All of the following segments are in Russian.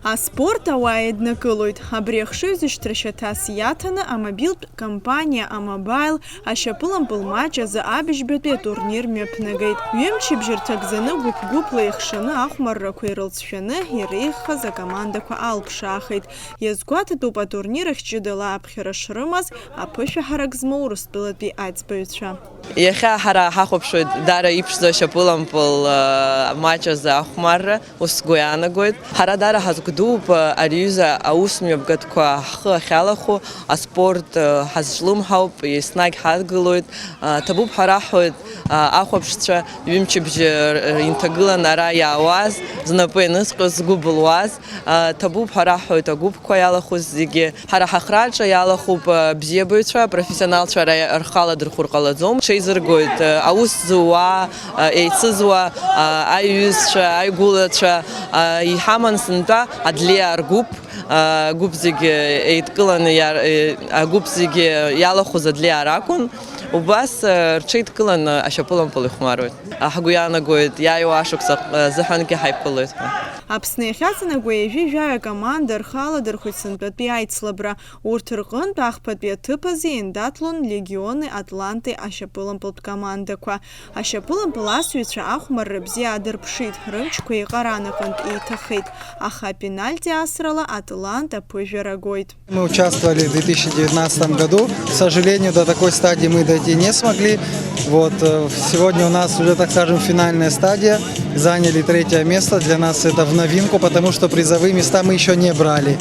Аспорт ауаа днакылоит. Абри ахшыҩзышьҭра шьаҭас иаҭаны амобилтә компаниа Амобайл ашьапылампыл маҷ азы абыжьбатәи атурнир мҩаԥнагеит. Ҩымчыбжь рҭагӡаны гәыԥ-гәыԥла ихшаны ахәмаррақәа ирылҵшәаны иреиӷьхаз акомандақәа алԥшаахеит. Иазгәаҭатәуп атурнир ахь ҷыдала аԥхьара шрымаз аԥышәаҳарак змоу Урыстәылатәи аиҵбаҩцәа. Иахьа ҳара ҳахәаԥшуеит дара иԥшӡоу ашьапылампыл маҷ азы ахәмарра, ус сгәы иаанагоит. Ҳара дара ҳазгәдууп ари аҩыза аусмҩаԥгатәқәа ҳхы ахьалахәу, аспорт ҳазҿлымҳауп, еснагь ҳадгылоит. Ҭабуп ҳараҳуеит ахәаԥшцәа ҩымчыбжь инҭагылан ара иаауаз, знапы ианысҟьоз, згәы былуаз. Ҭабуп ҳараҳуеит агәыԥқәа иалахәыз зегьы. Ҳара ҳахраҿы иалахәуп бзиабаҩцәа, профессионалцәа рхала дырхәыр ҟалаӡом. Ҽеизыргоит аус зуа, еицызуа, аиҩызцәа, аигәылацәа иҳаман сынтәа адлиаа ргәыԥ, агәыԥ зегьы еидкыланы агәыԥ зегьы иалахәыз адлиаа ракәын. Убас рҽеидкылан ашьапылампыл ихәмаруеит. Ҳгәы иаанагоит иааиуа ашықәса зыҳәангьы ҳаиԥылоит. Аԥсны иахьаҵанакуа ҩажәа команда рхаладырхәит сынтәатәи аицлабра. Урҭ рҟынтә ахԥатәи аҭыԥ азы иандаҭлон Легиони Атланти ашьапылампылтә командақәа. Ашьапылампыл асҩцәа ахәмарра бзиа адырԥшит, рымчқәа еиҟаран аҟынтә еиҭахеит. Аха апенальти асрала Атлант аԥыжәара агоит. Мы участвовали в 2019 году. К сожалению, до такой стадии мы дойти не смогли. Вот, сегодня у нас уже, так скажем, финальная стадия. Заняли 3-е место. Для нас это в новинку, потому что призовые места мы еще не брали.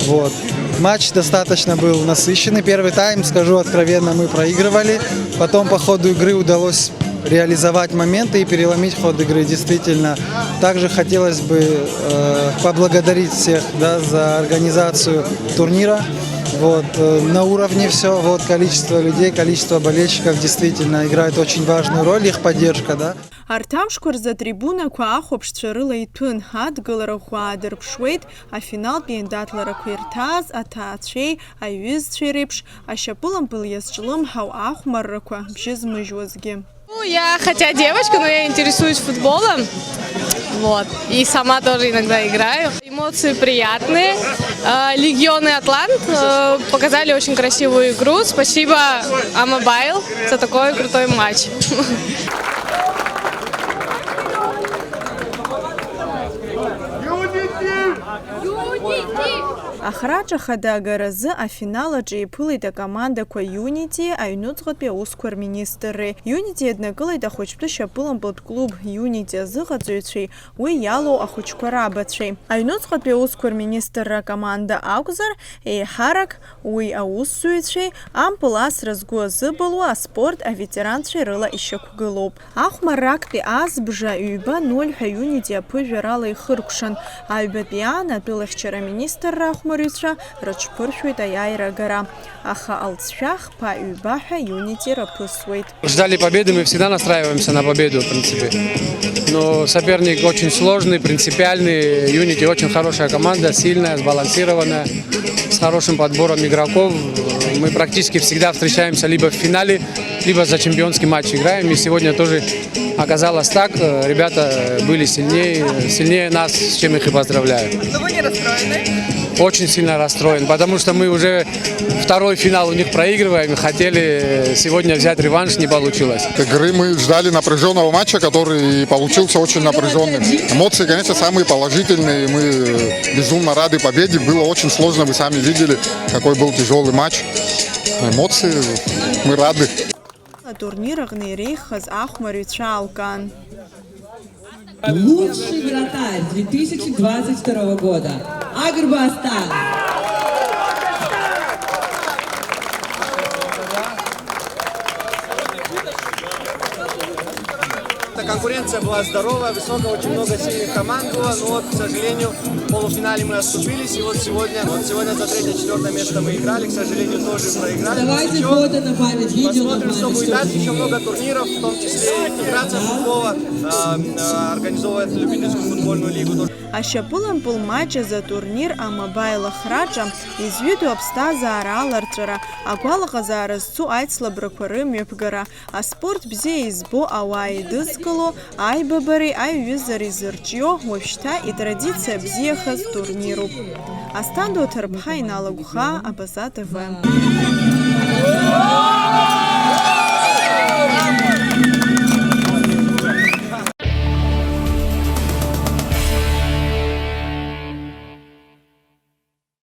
Вот. Матч достаточно был насыщенный. Первый тайм, скажу откровенно, мы проигрывали. Потом по ходу игры удалось реализовать моменты и переломить ход игры. Действительно, также хотелось бы поблагодарить всех, да, за организацию турнира. Вот, на уровне все, вот, количество людей, количество болельщиков действительно играет очень важную роль, их поддержка, да. Арҭ амшқәа рзы атрибунақәа ахәаԥшцәа рыла иҭәын, адгыларақәа аадырԥшуеит, афиналтә иандаҭларақәа ирҭааз аҭаацәеи аҩызцәеи реиԥш ашьапылампыл иазҿлымҳау ахәмаррақәа бжьы змыжьуазгьы. Я хотя девочка, но я интересуюсь футболом. Вот. И сама тоже иногда играю. Эмоции приятные. Легион и Атлант показали очень красивую игру. Спасибо Амобайл за такой крутой матч. Ахраҿ ахада агаразы афинал аҿы иԥылеит акомандақәа Unity, аҩнуҵҟатәи аусқәа рминистрреи. Unity иаднакылеит ахәыҷтәы шьапылампылтә клуб Unity азыҟаҵаҩцәеи, уи иалоу ахәыҷқәа рабацәеи. Аҩнуҵҟатәи аусқәа рминистрра акоманда акәзар, еиҳарак уи аусзуҩцәеи, ампыл асра згәы азыбылуа аспорт аветеранцәеи рыла ишьақәгылоуп. Ахәмаррактәи азбжа ҩба 0 ҳәа Unity аԥыжәарала ихыркәшан. Аҩбатәи аан атәылахьчара министрра ахәмарыҩцәа рыҽԥыршәоит аиааира агара. Аха алҵшәа хԥа ҩба ҳәа Unity раԥысуеит. Ждали победы, мы всегда настраиваемся на победу, в принципе. Но соперник очень сложный, принципиальный. Unity очень хорошая команда, сильная, сбалансированная, с хорошим подбором игроков. Мы практически всегда встречаемся либо в финале, либо за чемпионский матч играем. И сегодня тоже оказалось так. Ребята были сильнее нас, с чем их и поздравляю. Но вы не расстроены? Очень сильно расстроен, потому что мы уже второй финал у них проигрываем и хотели сегодня взять реванш, не получилось. Игры мы ждали напряженного матча, который получился очень напряженным. Эмоции, конечно, самые положительные. Мы безумно рады победе. Было очень сложно, вы сами видели, какой был тяжелый матч. Эмоции, мы рады. Турнир аҟны иреиӷьхаз ахәмарыҩцәа алкан. Лучший вратарь 2022 года. Агрбастан. Конкуренция была здоровая, высокая, очень много сильных команд было, но вот, к сожалению, в полуфинале мы отступились, и вот сегодня за 3-4 место мы играли, к сожалению, тоже проиграли. Давайте фото на память, видео на посмотрим, что будет дальше, еще много турниров, в том числе и Федерация футбола организовывает любительскую футбольную лигу. Ашьапылампыл маҷ азы атурнир Амобайл ахраҿа изҩыдоу аԥсҭазаара аларҵәара, агәалаҟазаара зцу аицлабрақәа рымҩаԥгара, аспорт бзиа избо ауаа еидызкыло аныгало, айбабари, айюзари зырчьо, уажәшьҭа итрадиция бзиахаз турниру. Астанду Ҭырԥҳа иналагәха Абаза ТВ.